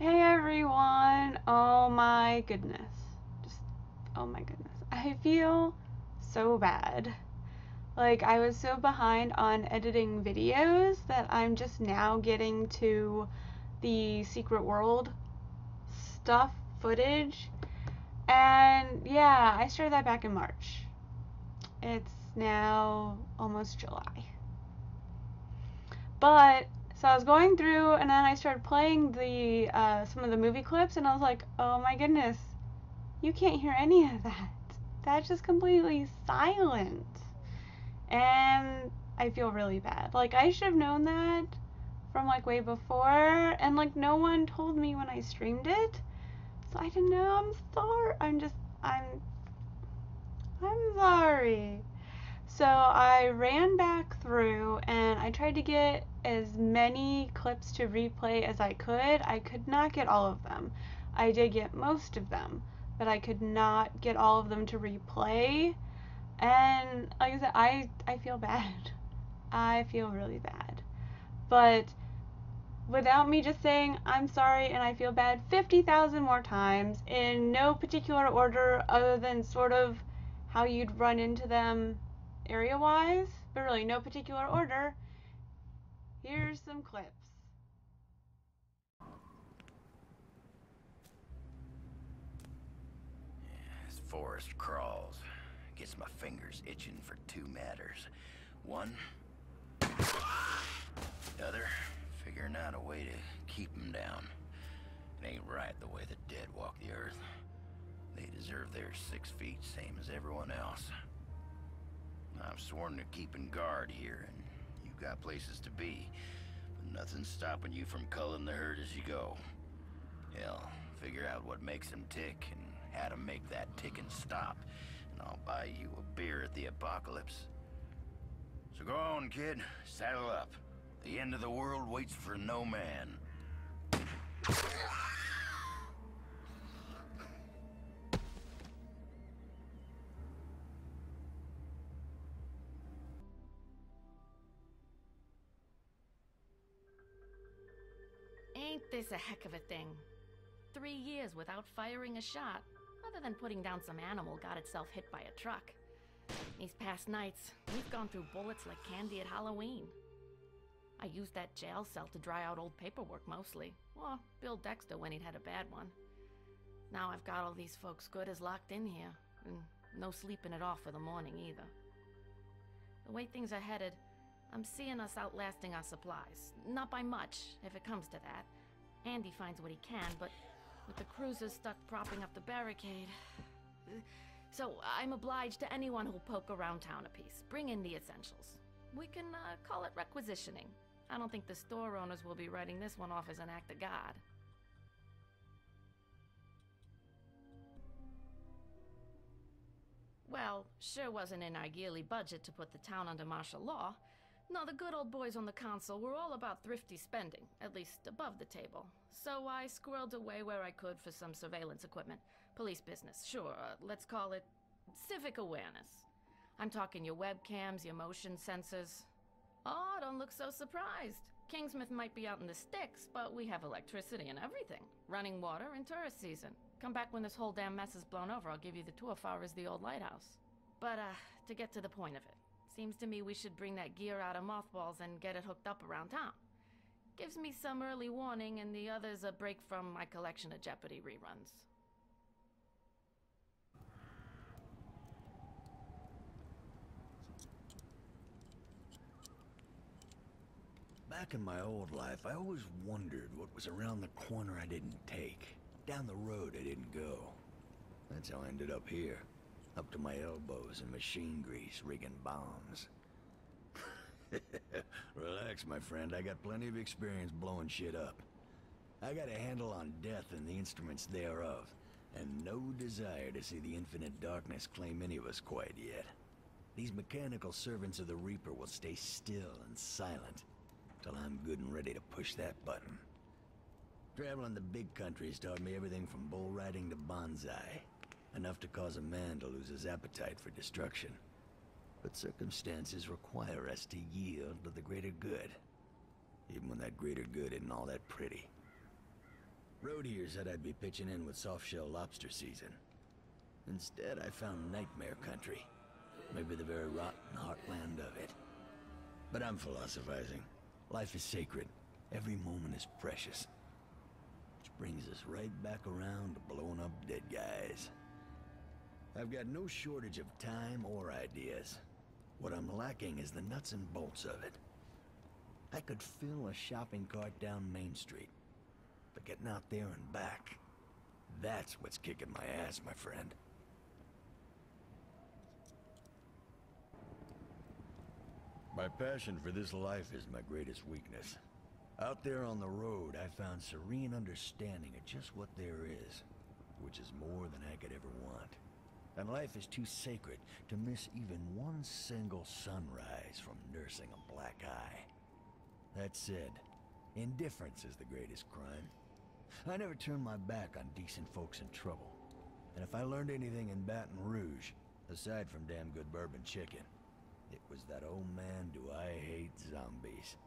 Hey everyone! Oh my goodness. Just, oh my goodness. I feel so bad. Like, I was so behind on editing videos that I'm just now getting to the Secret World stuff, footage. And yeah, I started that back in March. It's now almost July. But so I was going through, and then I started playing the some of the movie clips, and I was like, oh my goodness, you can't hear any of that. That's just completely silent. And I feel really bad. Like, I should have known that from like way before, and like no one told me when I streamed it. So I didn't know. I'm sorry. I'm sorry. So I ran back through and I tried to get as many clips to replay as I could. I could not get all of them. I did get most of them, but I could not get all of them to replay. And like I said, I feel bad. I feel really bad. But without me just saying I'm sorry and I feel bad 50,000 more times in no particular order other than sort of how you'd run into them area wise, but really no particular order, here's some clips. As forest crawls, gets my fingers itching for two matters. One, the other, figuring out a way to keep them down. It ain't right the way the dead walk the earth. They deserve their 6 feet, same as everyone else. I've sworn to keeping guard here, and you've got places to be, but nothing's stopping you from culling the herd as you go. Hell, figure out what makes them tick and how to make that ticking stop, and I'll buy you a beer at the apocalypse. So go on, kid, saddle up. The end of the world waits for no man. Ain't this a heck of a thing? 3 years without firing a shot, other than putting down some animal got itself hit by a truck. These past nights, we've gone through bullets like candy at Halloween. I used that jail cell to dry out old paperwork mostly. Well, Bill Dexter when he'd had a bad one. Now I've got all these folks good as locked in here, and no sleeping it off for the morning either. The way things are headed, I'm seeing us outlasting our supplies. Not by much, if it comes to that. Andy finds what he can, but with the cruisers stuck propping up the barricade... So I'm obliged to anyone who'll poke around town a piece. Bring in the essentials. We can call it requisitioning. I don't think the store owners will be writing this one off as an act of God. Well, sure wasn't in our yearly budget to put the town under martial law. No, the good old boys on the council were all about thrifty spending, at least above the table. So I squirreled away where I could for some surveillance equipment. Police business, sure, let's call it civic awareness. I'm talking your webcams, your motion sensors. Oh, don't look so surprised. Kingsmouth might be out in the sticks, but we have electricity and everything. Running water in tourist season. Come back when this whole damn mess is blown over, I'll give you the tour far as the old lighthouse. But, to get to the point of it. Seems to me we should bring that gear out of mothballs and get it hooked up around town. Gives me some early warning and the others a break from my collection of Jeopardy reruns. Back in my old life, I always wondered what was around the corner I didn't take, down the road I didn't go. That's how I ended up here, up to my elbows in machine grease, rigging bombs. Relax, my friend, I got plenty of experience blowing shit up. I got a handle on death and the instruments thereof, and no desire to see the infinite darkness claim any of us quite yet. These mechanical servants of the Reaper will stay still and silent till I'm good and ready to push that button. Traveling the big country's taught me everything from bull riding to bonsai. Enough to cause a man to lose his appetite for destruction. But circumstances require us to yield to the greater good. Even when that greater good isn't all that pretty. Road here said I'd be pitching in with soft-shell lobster season. Instead, I found nightmare country. Maybe the very rotten heartland of it. But I'm philosophizing. Life is sacred. Every moment is precious. Which brings us right back around to blowing up dead guys. I've got no shortage of time or ideas. What I'm lacking is the nuts and bolts of it. I could fill a shopping cart down Main Street. But getting out there and back, that's what's kicking my ass, my friend. My passion for this life is my greatest weakness. Out there on the road, I found serene understanding of just what there is, which is more than I could ever want. And life is too sacred to miss even one single sunrise from nursing a black eye. That said, indifference is the greatest crime. I never turn my back on decent folks in trouble. And if I learned anything in Baton Rouge, aside from damn good bourbon chicken, it was that, oh man, do I hate zombies.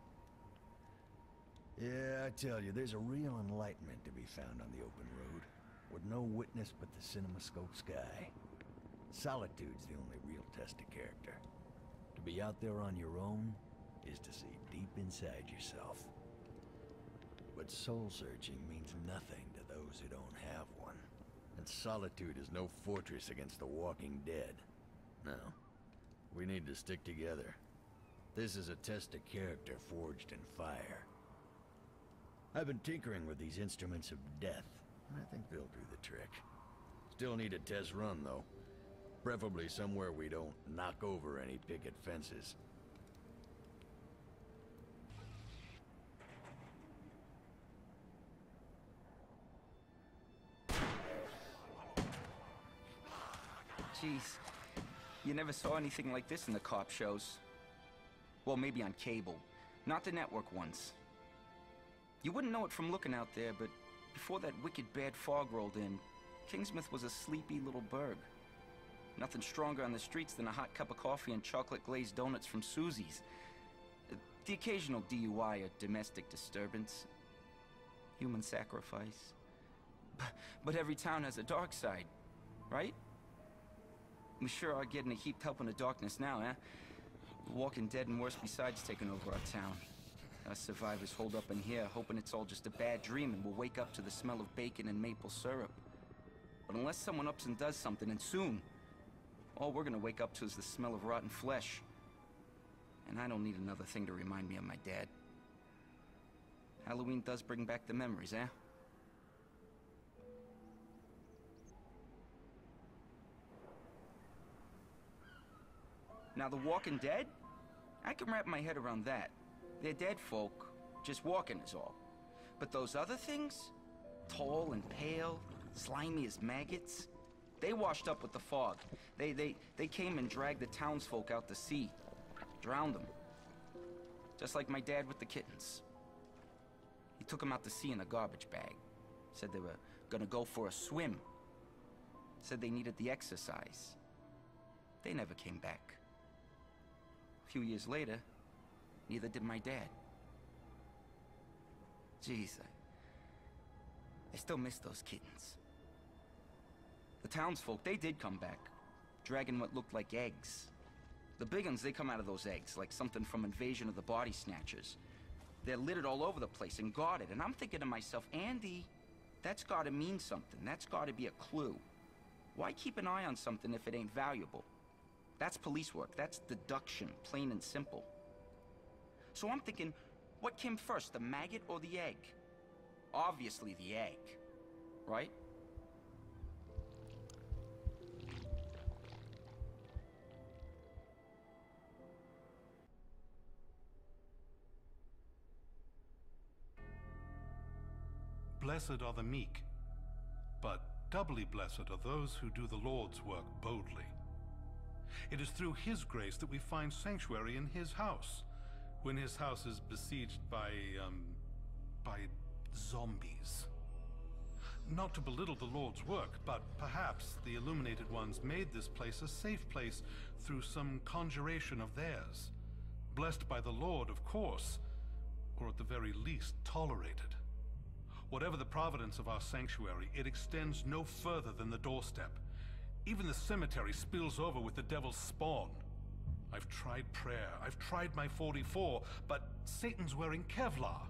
Yeah, I tell you, there's a real enlightenment to be found on the open road, with no witness but the cinemascope sky. Solitude's the only real test of character. To be out there on your own is to see deep inside yourself. But soul-searching means nothing to those who don't have one. And solitude is no fortress against the walking dead. No. We need to stick together. This is a test of character forged in fire. I've been tinkering with these instruments of death, and I think they'll do the trick. Still need a test run, though. Preferably somewhere we don't knock over any picket fences. Jeez, you never saw anything like this in the cop shows. Well, maybe on cable, not the network ones. You wouldn't know it from looking out there, but before that wicked bad fog rolled in, Kingsmouth was a sleepy little burg. Nothing stronger on the streets than a hot cup of coffee and chocolate-glazed donuts from Susie's. The occasional DUI or domestic disturbance. Human sacrifice. But every town has a dark side, right? We sure are getting a heap help in the darkness now, eh? The Walking Dead and worse besides taking over our town. Us survivors hold up in here, hoping it's all just a bad dream and we'll wake up to the smell of bacon and maple syrup. But unless someone ups and does something, and soon, all we're gonna wake up to is the smell of rotten flesh. And I don't need another thing to remind me of my dad. Halloween does bring back the memories, eh? Now, the Walking Dead? I can wrap my head around that. They're dead folk, just walking is all. But those other things? Tall and pale, slimy as maggots? They washed up with the fog. They came and dragged the townsfolk out to sea. Drowned them. Just like my dad with the kittens. He took them out to sea in a garbage bag. Said they were gonna go for a swim. Said they needed the exercise. They never came back. A few years later, neither did my dad. Jeez, I still miss those kittens. The townsfolk, they did come back, dragging what looked like eggs. The big uns, they come out of those eggs, like something from Invasion of the Body Snatchers. They're littered all over the place and guarded, and I'm thinking to myself, Andy, that's gotta mean something. That's gotta be a clue. Why keep an eye on something if it ain't valuable? That's police work. That's deduction, plain and simple. So I'm thinking, what came first, the maggot or the egg? Obviously the egg, right? Blessed are the meek, but doubly blessed are those who do the Lord's work boldly. It is through His grace that we find sanctuary in His house, when His house is besieged by zombies. Not to belittle the Lord's work, but perhaps the Illuminated Ones made this place a safe place through some conjuration of theirs. Blessed by the Lord, of course, or at the very least tolerated. Whatever the providence of our sanctuary, it extends no further than the doorstep. Even the cemetery spills over with the devil's spawn. I've tried prayer, I've tried my 44, but Satan's wearing Kevlar,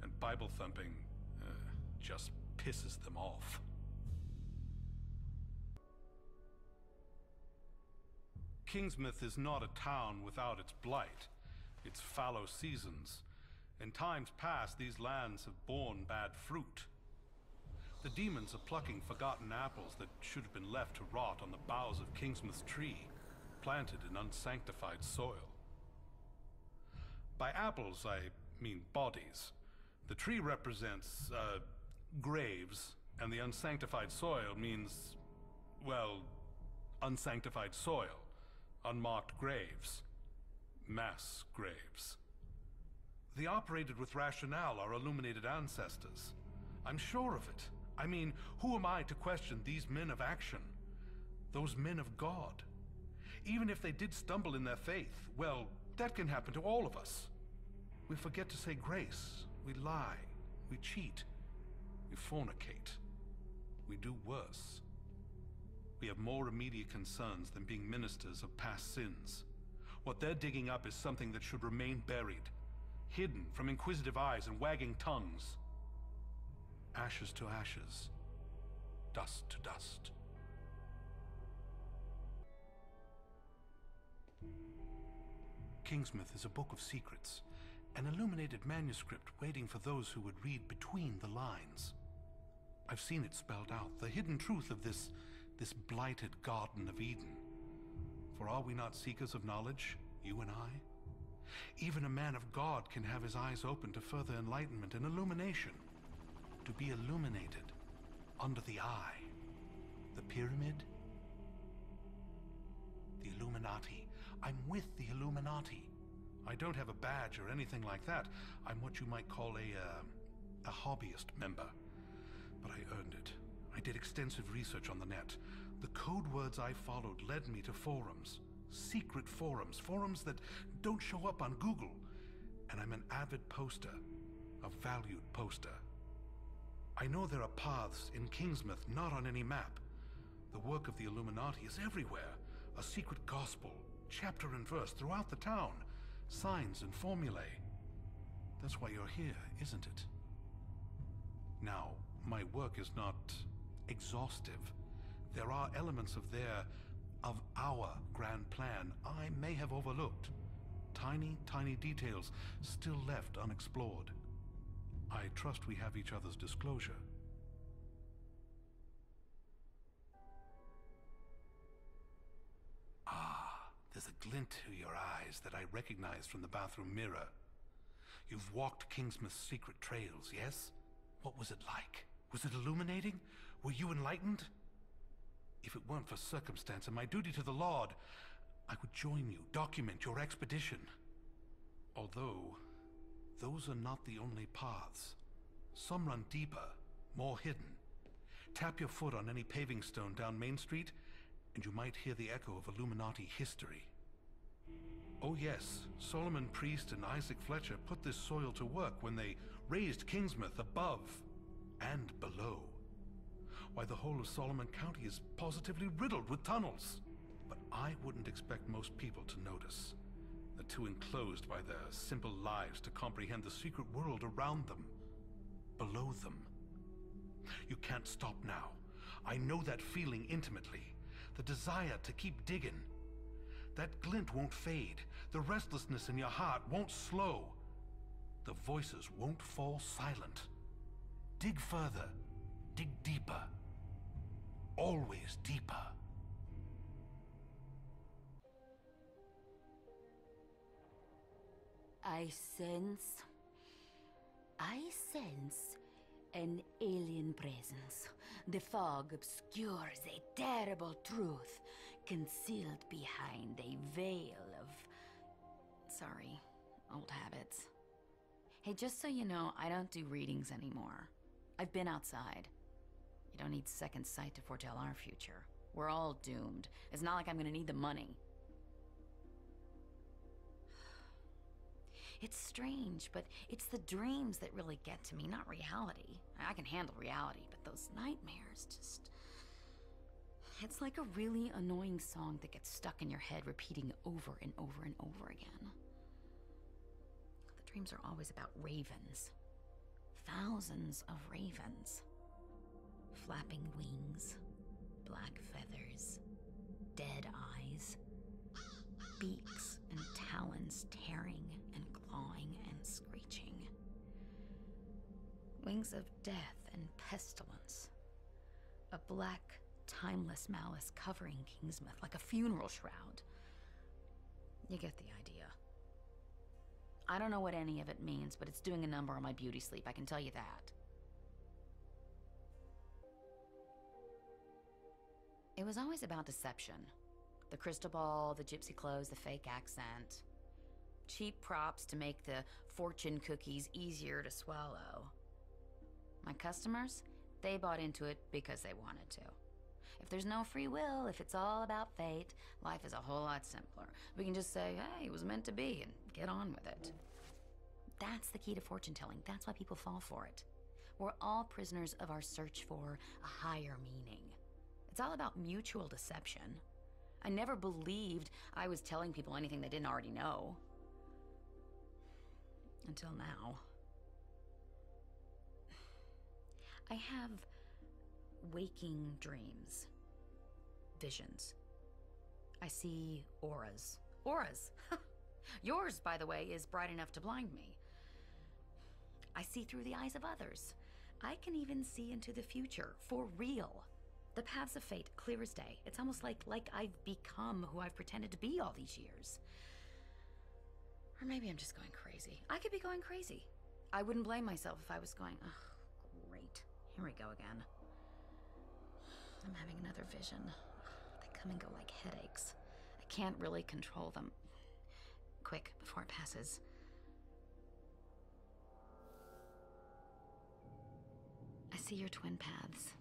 and Bible thumping just pisses them off. Kingsmouth is not a town without its blight, its fallow seasons. In times past, these lands have borne bad fruit. The demons are plucking forgotten apples that should have been left to rot on the boughs of Kingsmouth's tree, planted in unsanctified soil. By apples, I mean bodies. The tree represents, graves, and the unsanctified soil means, well, unsanctified soil, unmarked graves, mass graves. They operated with rationale, our illuminated ancestors. I'm sure of it. I mean, who am I to question these men of action? Those men of God. Even if they did stumble in their faith, well, that can happen to all of us. We forget to say grace. We lie. We cheat. We fornicate. We do worse. We have more immediate concerns than being ministers of past sins. What they're digging up is something that should remain buried, hidden from inquisitive eyes and wagging tongues. Ashes to ashes, dust to dust. Kingsmouth is a book of secrets, an illuminated manuscript waiting for those who would read between the lines. I've seen it spelled out, the hidden truth of this blighted Garden of Eden. For are we not seekers of knowledge, you and I? Even a man of God can have his eyes open to further enlightenment and illumination. To be illuminated under the eye. The pyramid? The Illuminati. I'm with the Illuminati. I don't have a badge or anything like that. I'm what you might call a hobbyist member. But I earned it. I did extensive research on the net. The code words I followed led me to forums. Secret forums. Forums that don't show up on Google. And I'm an avid poster. A valued poster. I know there are paths in Kingsmouth not on any map. The work of the Illuminati is everywhere. A secret gospel, chapter and verse throughout the town. Signs and formulae. That's why you're here, isn't it? Now, my work is not exhaustive. There are elements of our grand plan I may have overlooked. Tiny, tiny details still left unexplored. I trust we have each other's disclosure. Ah, there's a glint to your eyes that I recognize from the bathroom mirror. You've walked Kingsmouth's secret trails, yes? What was it like? Was it illuminating? Were you enlightened? If it weren't for circumstance and my duty to the Lord, I would join you, document your expedition. Although, those are not the only paths. Some run deeper, more hidden. Tap your foot on any paving stone down Main Street, and you might hear the echo of Illuminati history. Oh yes, Solomon Priest and Isaac Fletcher put this soil to work when they raised Kingsmouth above and below. Why, the whole of Solomon County is positively riddled with tunnels. But I wouldn't expect most people to notice. They're too enclosed by their simple lives to comprehend the secret world around them, below them. You can't stop now. I know that feeling intimately. The desire to keep digging. That glint won't fade. The restlessness in your heart won't slow. The voices won't fall silent. Dig further. Dig deeper. Always deeper. I sense an alien presence. The fog obscures a terrible truth concealed behind a veil of... Sorry, old habits. Hey, just so you know, I don't do readings anymore. I've been outside. You don't need second sight to foretell our future. We're all doomed. It's not like I'm gonna need the money. It's strange, but it's the dreams that really get to me, not reality. I can handle reality, but those nightmares just... It's like a really annoying song that gets stuck in your head repeating over and over and over again. The dreams are always about ravens. Thousands of ravens. Flapping wings, black feathers, dead eyes, beaks and talons tearing and clawing and screeching. Wings of death and pestilence. A black, timeless malice covering Kingsmouth like a funeral shroud. You get the idea. I don't know what any of it means, but it's doing a number on my beauty sleep, I can tell you that. It was always about deception. The crystal ball, the gypsy clothes, the fake accent. Cheap props to make the fortune cookies easier to swallow. My customers, they bought into it because they wanted to. If there's no free will, if it's all about fate, life is a whole lot simpler. We can just say, hey, it was meant to be, and get on with it. That's the key to fortune telling. That's why people fall for it. We're all prisoners of our search for a higher meaning. It's all about mutual deception. I never believed I was telling people anything they didn't already know. Until now. I have waking dreams. Visions. I see auras. Auras! Yours, by the way, is bright enough to blind me. I see through the eyes of others. I can even see into the future, for real. The paths of fate, clear as day. It's almost like I've become who I've pretended to be all these years. Or maybe I'm just going crazy. I could be going crazy. I wouldn't blame myself if I was going, oh, great. Here we go again. I'm having another vision. They come and go like headaches. I can't really control them. Quick, before it passes. I see your twin paths.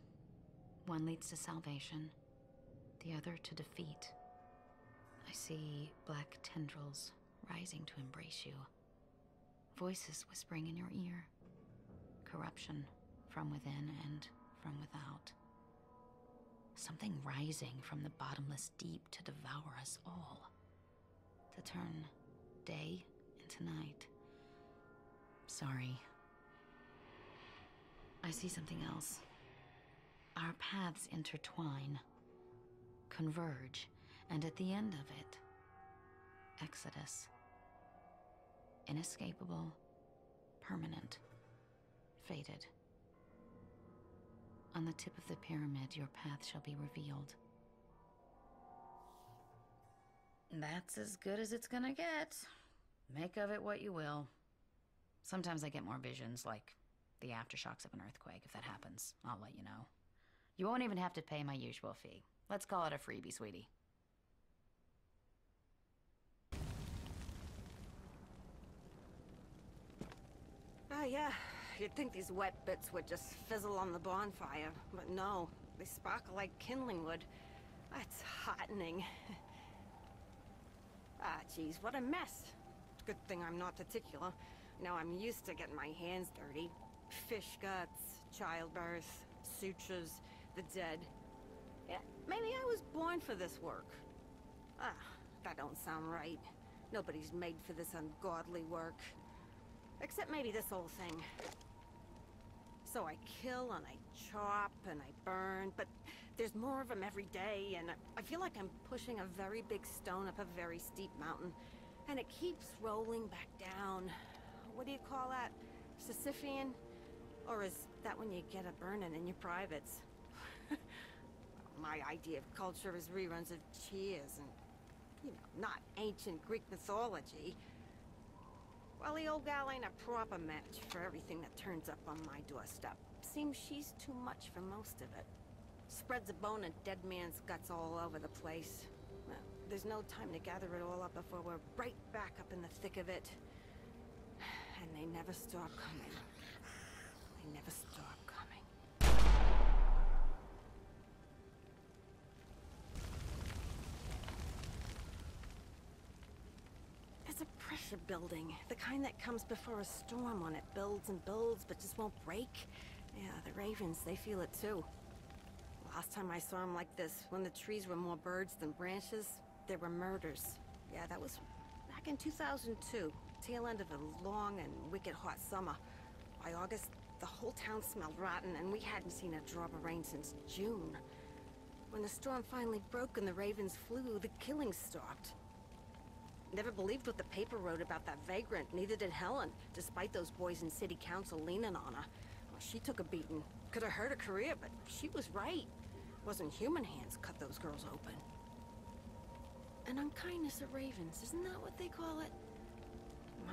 One leads to salvation, the other to defeat. I see black tendrils rising to embrace you. Voices whispering in your ear. Corruption from within and from without. Something rising from the bottomless deep to devour us all. To turn day into night. Sorry. I see something else. Our paths intertwine, converge, and at the end of it, Exodus. Inescapable, permanent, fated. On the tip of the pyramid, your path shall be revealed. That's as good as it's gonna get. Make of it what you will. Sometimes I get more visions, like the aftershocks of an earthquake. If that happens, I'll let you know. You won't even have to pay my usual fee. Let's call it a freebie, sweetie. Oh, yeah. You'd think these wet bits would just fizzle on the bonfire, but no. They sparkle like kindling wood. That's heartening. Ah, geez, what a mess. Good thing I'm not particular. You know, I'm used to getting my hands dirty. Fish guts, childbirth, sutures, the dead. Yeah, maybe I was born for this work. Ah, that don't sound right. Nobody's made for this ungodly work. Except maybe this old thing. So I kill and I chop and I burn, but there's more of them every day, and I feel like I'm pushing a very big stone up a very steep mountain, and it keeps rolling back down. What do you call that? Sisyphean? Or is that when you get a burning in your privates? My idea of culture is reruns of Cheers and, you know, not ancient Greek mythology. Well, the old gal ain't a proper match for everything that turns up on my doorstep. Seems she's too much for most of it. Spreads a bone and dead man's guts all over the place. Well, there's no time to gather it all up before we're right back up in the thick of it. And they never stop coming. They never stop coming. There's a pressure building, the kind that comes before a storm when it builds and builds but just won't break. Yeah, the ravens, they feel it too. Last time I saw them like this, when the trees were more birds than branches, there were murders. Yeah, that was back in 2002, tail end of a long and wicked hot summer. By August, the whole town smelled rotten, and we hadn't seen a drop of rain since June. When the storm finally broke and the ravens flew, the killings stopped. Never believed what the paper wrote about that vagrant, neither did Helen, despite those boys in city council leaning on her. Well, she took a beating. Could have hurt her career, but she was right. Wasn't human hands cut those girls open. An unkindness of ravens, isn't that what they call it?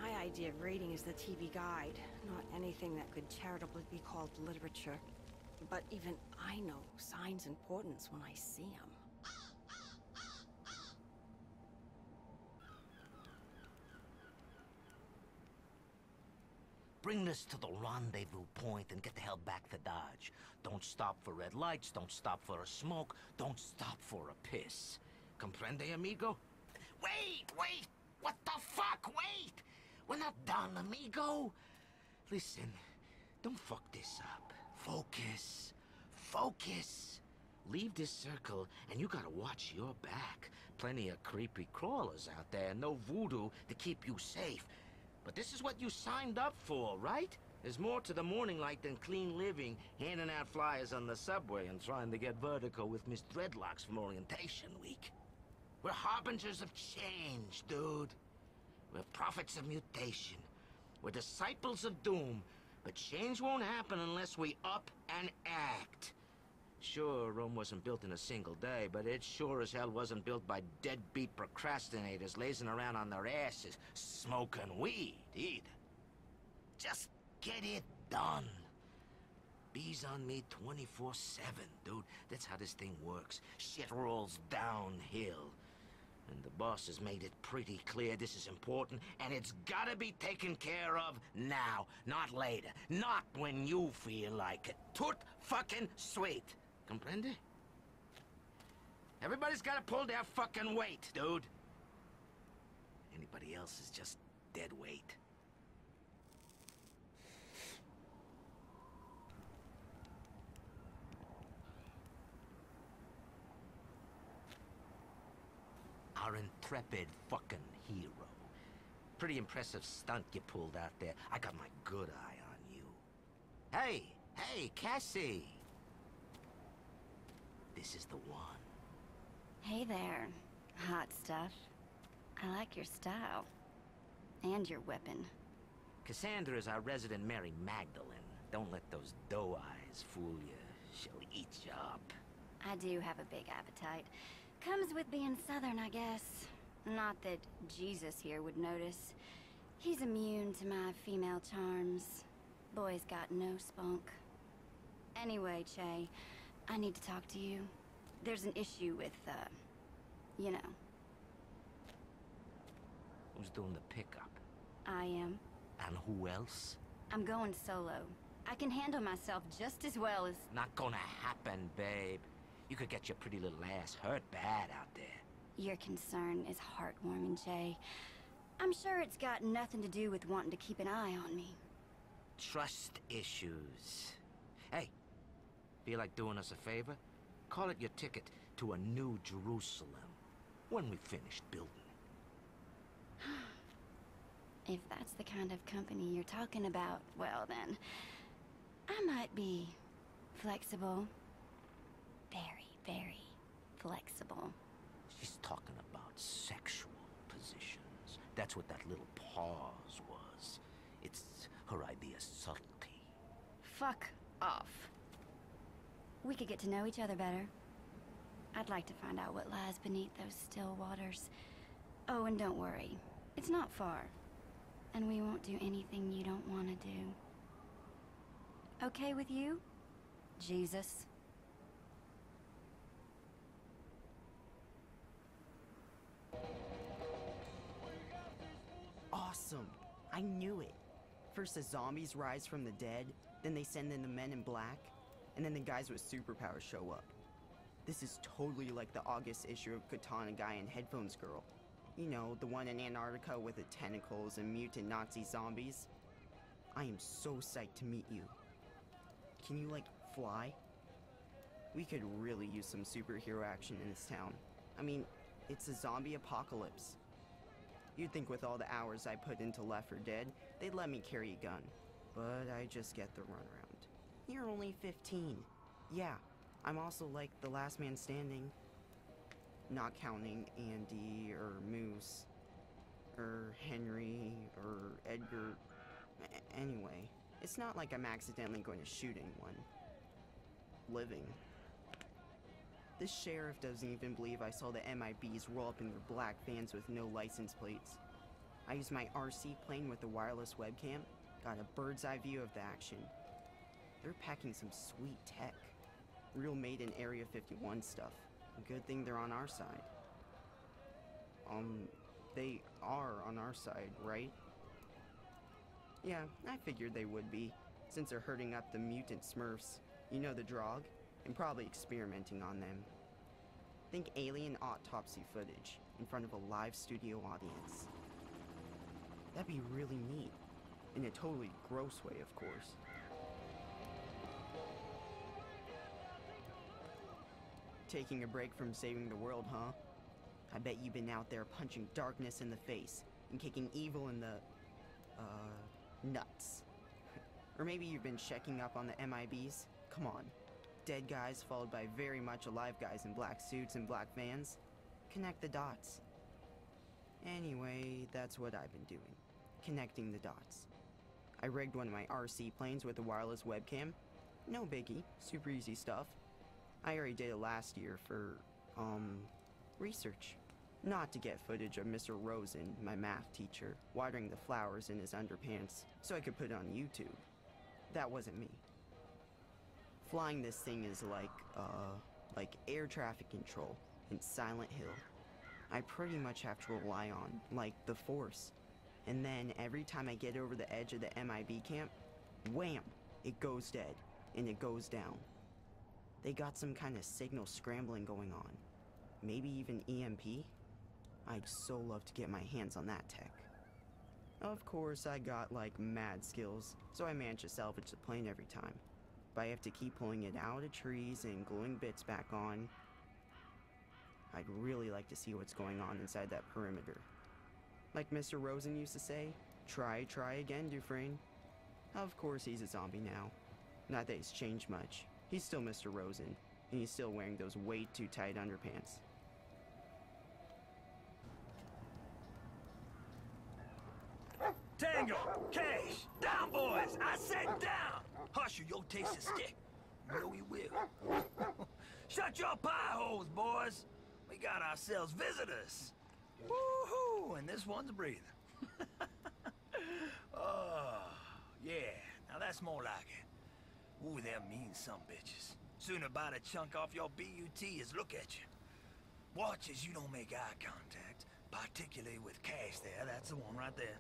My idea of reading is the TV guide, not anything that could charitably be called literature. But even I know signs and portents when I see them. Bring this to the rendezvous point and get the hell back to Dodge. Don't stop for red lights, don't stop for a smoke, don't stop for a piss. Comprende, amigo? Wait! What the fuck? Wait! We're not done, amigo. Listen, don't fuck this up. Focus. Leave this circle, and you gotta watch your back. Plenty of creepy crawlers out there, no voodoo to keep you safe. But this is what you signed up for, right? There's more to the morning light than clean living, handing out flyers on the subway and trying to get vertical with Miss Dreadlocks from orientation week. We're harbingers of change, dude. We're prophets of mutation. We're disciples of doom. But change won't happen unless we up and act. Sure, Rome wasn't built in a single day, but it sure as hell wasn't built by deadbeat procrastinators lazing around on their asses, smoking weed, either. Just get it done. Bees on me 24/7, dude. That's how this thing works. Shit rolls downhill. And the boss has made it pretty clear this is important, and it's gotta be taken care of now, not later. Not when you feel like it. Tout fucking sweet. Comprende? Everybody's gotta pull their fucking weight, dude. Anybody else is just dead weight. Our intrepid fucking hero. Pretty impressive stunt you pulled out there. I got my good eye on you. Hey, Cassie. This is the one. Hey there, hot stuff. I like your style. And your weapon. Cassandra is our resident Mary Magdalene. Don't let those doe eyes fool you. She'll eat you up. I do have a big appetite. Comes with being Southern, I guess. Not that Jesus here would notice. He's immune to my female charms. Boy's got no spunk. Anyway, Che, I need to talk to you. There's an issue with, you know. Who's doing the pickup? I am. And who else? I'm going solo. I can handle myself just as well as... Not gonna happen, babe. You could get your pretty little ass hurt bad out there. Your concern is heartwarming, Jay. I'm sure it's got nothing to do with wanting to keep an eye on me. Trust issues. Hey, feel like doing us a favor? Call it your ticket to a new Jerusalem when we finished building. If that's the kind of company you're talking about, well then, I might be flexible. Very, very flexible. She's talking about sexual positions. That's what that little pause was. It's her idea of subtlety. Fuck off. We could get to know each other better. I'd like to find out what lies beneath those still waters. Oh, and don't worry. It's not far. And we won't do anything you don't want to do. Okay with you, Jesus? Awesome! I knew it! First the zombies rise from the dead, then they send in the men in black, and then the guys with superpowers show up. This is totally like the August issue of Katana Guy and Headphones Girl. You know, the one in Antarctica with the tentacles and mutant Nazi zombies. I am so psyched to meet you. can you, like, fly? We could really use some superhero action in this town. I mean, it's a zombie apocalypse. You'd think with all the hours I put into Left 4 Dead, they'd let me carry a gun. But I just get the runaround. You're only 15. Yeah, I'm also like the last man standing. Not counting Andy, or Moose, or Henry, or Edgar. Anyway, it's not like I'm accidentally going to shoot anyone. Living. This sheriff doesn't even believe I saw the MIBs roll up in their black vans with no license plates. I used my RC plane with a wireless webcam, got a bird's eye view of the action. They're packing some sweet tech. Real made in Area 51 stuff. Good thing they're on our side. They are on our side, right? Yeah, I figured they would be, since they're herding up the mutant Smurfs. You know the drog? And probably experimenting on them. Think alien autopsy footage in front of a live studio audience. That'd be really neat. In a totally gross way, of course. Taking a break from saving the world, huh? I bet you've been out there punching darkness in the face and kicking evil in the, nuts. Or maybe you've been checking up on the MIBs? Come on. Dead guys followed by very much alive guys in black suits and black vans. Connect the dots. Anyway, that's what I've been doing. Connecting the dots. I rigged one of my RC planes with a wireless webcam. No biggie, super easy stuff. I already did it last year for, research. Not to get footage of Mr. Rosen, my math teacher, watering the flowers in his underpants so I could put it on YouTube. That wasn't me. Flying this thing is like air traffic control in Silent Hill. I pretty much have to rely on, like, the Force. And then every time I get over the edge of the MIB camp, wham! It goes dead, and it goes down. They got some kind of signal scrambling going on. Maybe even EMP? I'd so love to get my hands on that tech. Of course, I got, like, mad skills, so I managed to salvage the plane every time. But I have to keep pulling it out of trees and gluing bits back on. I'd really like to see what's going on inside that perimeter. Like Mr. Rosen used to say, try again, Dufresne. Of course he's a zombie now. Not that he's changed much. He's still Mr. Rosen, and he's still wearing those way too tight underpants. Tango! Cash! Down, boys! I said down! Hush or you'll taste the stick. You know you will. Shut your pie holes, boys! We got ourselves visitors! Woohoo! And this one's a breather. Oh, yeah. Now that's more like it. Ooh, them mean some bitches. Sooner bite a chunk off your BUT as look at you. Watch as you don't make eye contact, particularly with Cash there. That's the one right there.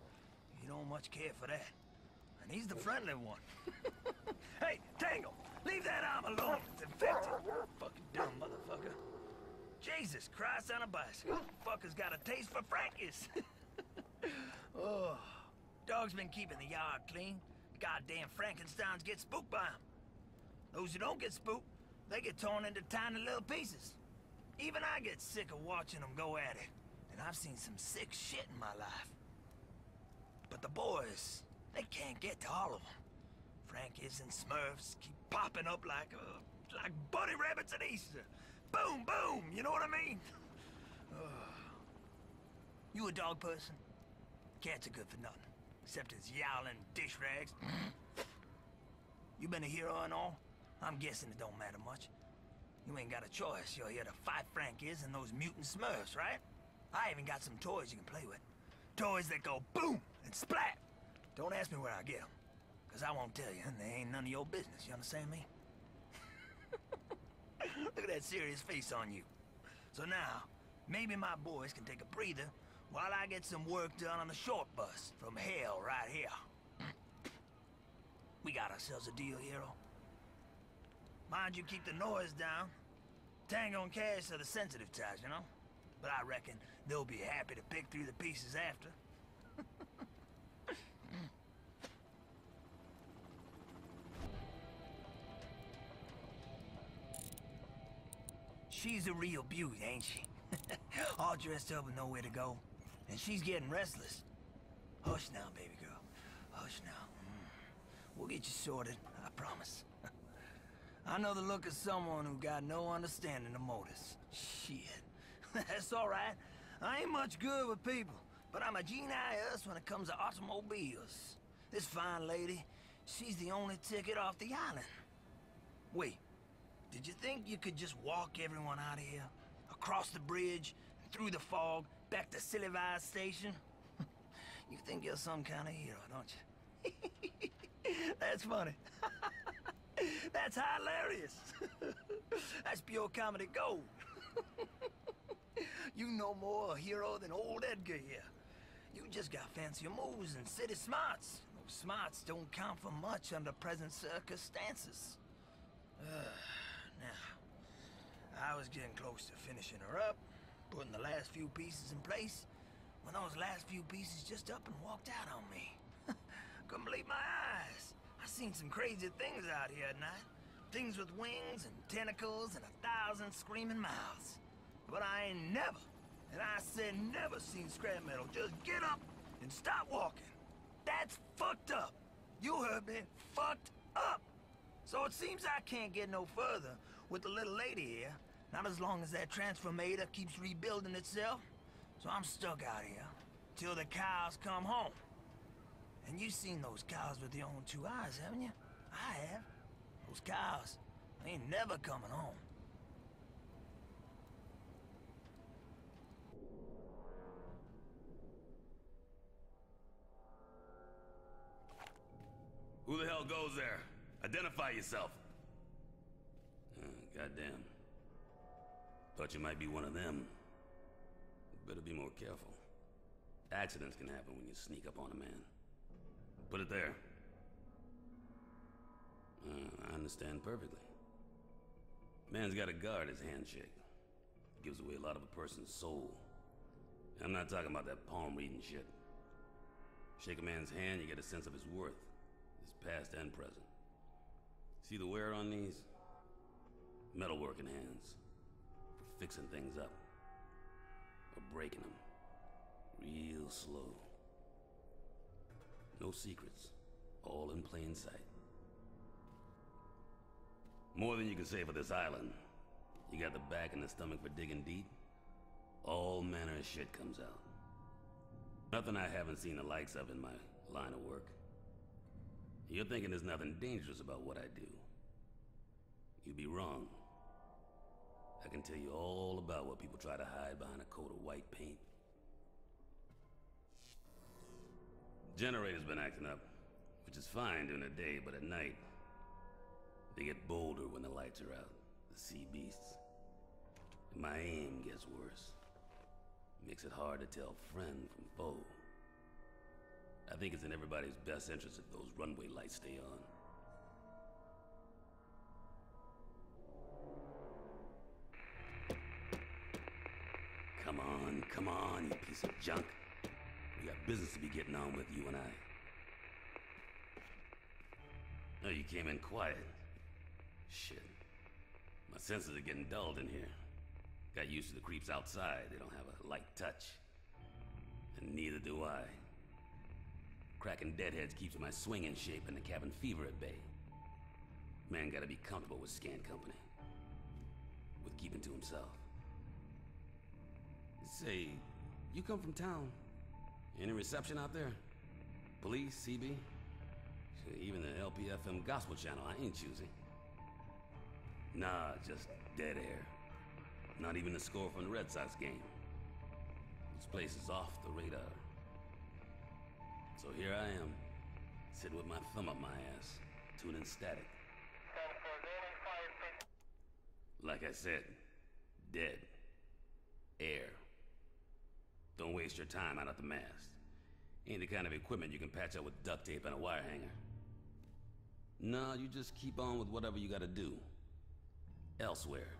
You don't much care for that. And he's the friendly one. Hey, Tango! Leave that arm alone. It's infected. Fucking dumb motherfucker. Jesus Christ on a bicycle. Fucker's got a taste for Frankies. Oh, dog's been keeping the yard clean. Goddamn Frankensteins get spooked by him. Those who don't get spooked, they get torn into tiny little pieces. Even I get sick of watching them go at it. And I've seen some sick shit in my life. But the boys, they can't get to all of them. Frankies and Smurfs keep popping up like bunny rabbits at Easter. Boom, boom, you know what I mean? You a dog person? Cats are good for nothing, except as yowling dish rags. You been a hero and all? I'm guessing it don't matter much. You ain't got a choice. You're here to fight Frankies and those mutant Smurfs, right? I even got some toys you can play with. Toys that go boom and splat. Don't ask me where I get them, because I won't tell you, and they ain't none of your business, you understand me? Look at that serious face on you. So now, maybe my boys can take a breather while I get some work done on the short bus from hell right here. We got ourselves a deal, hero. Mind you keep the noise down. Tango and Cash are the sensitive types, you know? But I reckon they'll be happy to pick through the pieces after. She's a real beaut, ain't she? All dressed up with nowhere to go. And she's getting restless. Hush now, baby girl. Hush now. We'll get you sorted, I promise. I know the look of someone who got no understanding of motors. Shit. That's alright. I ain't much good with people, but I'm a genius when it comes to automobiles. This fine lady, she's the only ticket off the island. Wait, did you think you could just walk everyone out of here? Across the bridge, through the fog, back to Silly Vise Station? You think you're some kind of hero, don't you? That's funny. That's hilarious. That's pure comedy gold. You no more a hero than old Edgar here. You just got fancier moves and city smarts. Those smarts don't count for much under present circumstances. Now, I was getting close to finishing her up, putting the last few pieces in place, when those last few pieces just up and walked out on me. Couldn't believe my eyes. I seen some crazy things out here at night. Things with wings and tentacles and 1,000 screaming mouths. But I ain't never, and I said never seen scrap metal just get up and stop walking. That's fucked up. You heard me, fucked up. So it seems I can't get no further with the little lady here. Not as long as that transformator keeps rebuilding itself. So I'm stuck out here till the cows come home. And you've seen those cows with your own 2 eyes, haven't you? I have. Those cows, they ain't never coming home. Who the hell goes there? Identify yourself. Goddamn. Thought you might be one of them. Better be more careful. Accidents can happen when you sneak up on a man. Put it there. I understand perfectly. Man's gotta guard his handshake. Gives away a lot of a person's soul. I'm not talking about that palm reading shit. Shake a man's hand, you get a sense of his worth. His past and present. See the wear on these? Metalworking hands. For fixing things up. Or breaking them. Real slow. No secrets. All in plain sight. More than you can say for this island. You got the back and the stomach for digging deep. All manner of shit comes out. Nothing I haven't seen the likes of in my line of work. You're thinking there's nothing dangerous about what I do. You'd be wrong. I can tell you all about what people try to hide behind a coat of white paint. Generator's been acting up, which is fine during the day, but at night, they get bolder when the lights are out. The sea beasts. And my aim gets worse. Makes it hard to tell friend from foe. I think it's in everybody's best interest if those runway lights stay on. Come on, you piece of junk. We got business to be getting on with, you and I. Oh, you came in quiet. Shit. My senses are getting dulled in here. Got used to the creeps outside. They don't have a light touch. And neither do I. Cracking deadheads keeps my swing in shape and the cabin fever at bay. Man gotta be comfortable with scant company. With keeping to himself. Say, you come from town. Any reception out there? Police, CB? Shit, even the LPFM gospel channel, I ain't choosing. Nah, just dead air. Not even the score from the Red Sox game. This place is off the radar. So here I am, sitting with my thumb up my ass, tuning static. Like I said, dead. Air. Don't waste your time out at the mast. Ain't the kind of equipment you can patch up with duct tape and a wire hanger. No, you just keep on with whatever you gotta do. Elsewhere.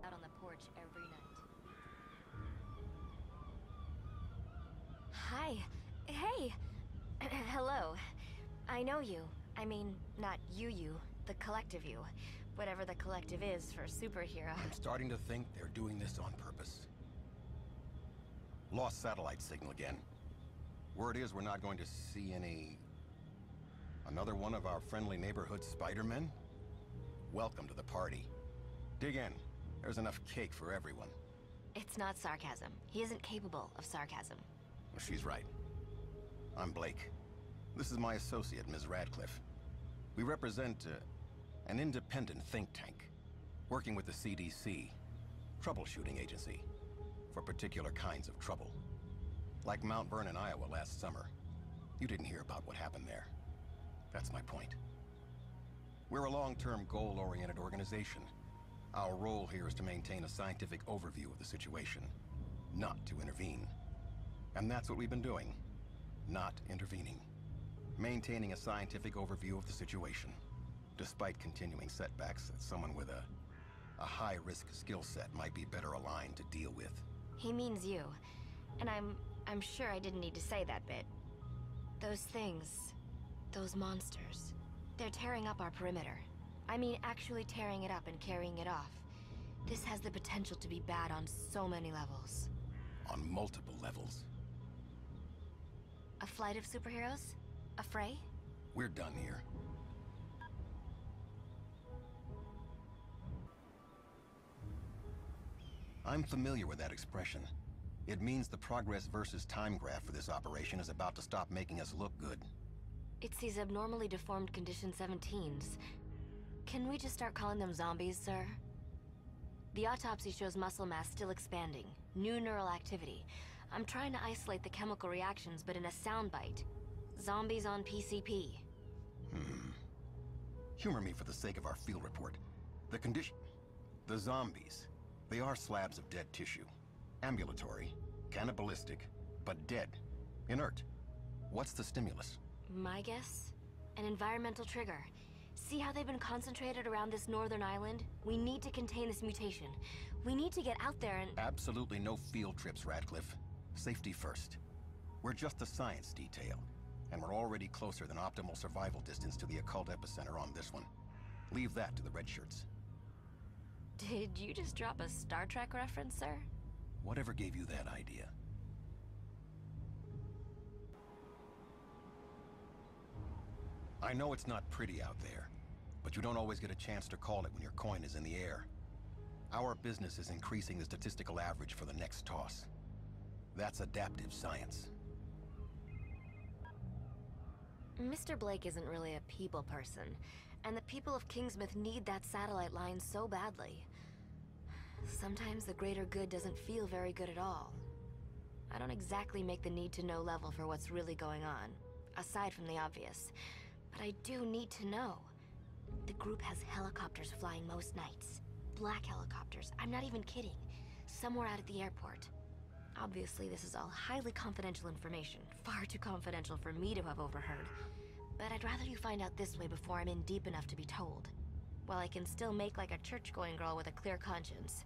Out on the porch every night. Hi. Hey. Hello. I know you. I mean, not you, the collective you. Whatever the collective is for superhero. I'm starting to think they're doing this on purpose. Lost satellite signal again. Word is we're not going to see another one of our friendly neighborhood Spider-Men? Welcome to the party. Dig in. There's enough cake for everyone. It's not sarcasm. He isn't capable of sarcasm. Well, she's right. I'm Blake. This is my associate, Ms. Radcliffe. We represent an independent think tank, working with the CDC, troubleshooting agency, for particular kinds of trouble. Like Mount Vernon, Iowa last summer. You didn't hear about what happened there. That's my point. We're a long-term, goal-oriented organization. Our role here is to maintain a scientific overview of the situation, not to intervene. And that's what we've been doing. Not intervening. Maintaining a scientific overview of the situation, despite continuing setbacks that someone with a high-risk skill set might be better aligned to deal with. He means you. And I'm sure I didn't need to say that bit. Those things, those monsters, they're tearing up our perimeter. I mean, actually tearing it up and carrying it off. This has the potential to be bad on so many levels. On multiple levels. A flight of superheroes? A fray? We're done here. I'm familiar with that expression. It means the progress versus time graph for this operation is about to stop making us look good. It's these abnormally deformed Condition 17s. Can we just start calling them zombies, sir? The autopsy shows muscle mass still expanding, new neural activity. I'm trying to isolate the chemical reactions, but in a soundbite. Zombies on PCP. Humor me for the sake of our field report. The zombies. They are slabs of dead tissue. Ambulatory, cannibalistic, but dead. Inert. What's the stimulus? My guess? An environmental trigger. See how they've been concentrated around this northern island? We need to contain this mutation. We need to get out there and... Absolutely no field trips, Radcliffe. Safety first. We're just a science detail, and we're already closer than optimal survival distance to the occult epicenter on this one. Leave that to the red shirts. Did you just drop a Star Trek reference, sir? Whatever gave you that idea? I know it's not pretty out there, but you don't always get a chance to call it when your coin is in the air. Our business is increasing the statistical average for the next toss. That's adaptive science. Mr. Blake isn't really a people person, and the people of Kingsmouth need that satellite line so badly. Sometimes the greater good doesn't feel very good at all. I don't exactly make the need-to-know level for what's really going on, aside from the obvious. But I do need to know. The group has helicopters flying most nights. Black helicopters, I'm not even kidding. Somewhere out at the airport. Obviously, this is all highly confidential information. Far too confidential for me to have overheard. But I'd rather you find out this way before I'm in deep enough to be told. While I can still make like a church-going girl with a clear conscience.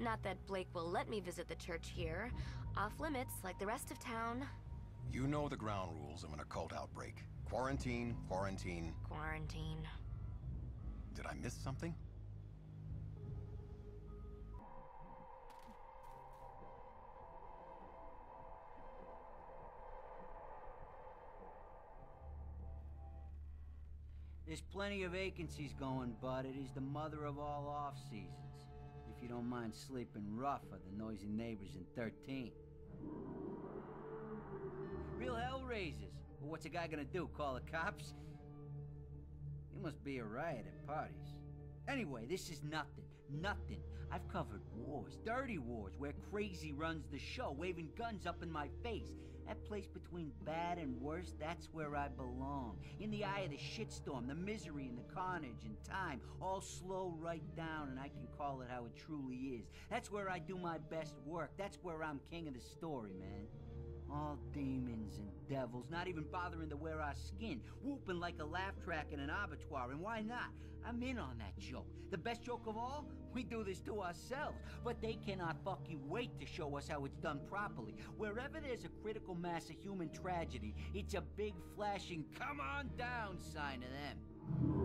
Not that Blake will let me visit the church here. Off limits, like the rest of town. You know the ground rules of an occult outbreak. Quarantine, quarantine. Quarantine. Did I miss something? There's plenty of vacancies going, bud. It is the mother of all off-seasons. If you don't mind sleeping rough with the noisy neighbors in 13. Real hell raisers. Well, what's a guy gonna do, call the cops? It must be a riot at parties. Anyway, this is nothing. Nothing. I've covered wars, dirty wars, where crazy runs the show, waving guns up in my face. That place between bad and worse, that's where I belong. In the eye of the shitstorm, the misery and the carnage and time, all slow right down, and I can call it how it truly is. That's where I do my best work. That's where I'm king of the story, man. All demons and devils, not even bothering to wear our skin, whooping like a laugh track in an abattoir, and why not? I'm in on that joke. The best joke of all? We do this to ourselves, but they cannot fucking wait to show us how it's done properly. Wherever there's a critical mass of human tragedy, it's a big flashing, come on down sign to them.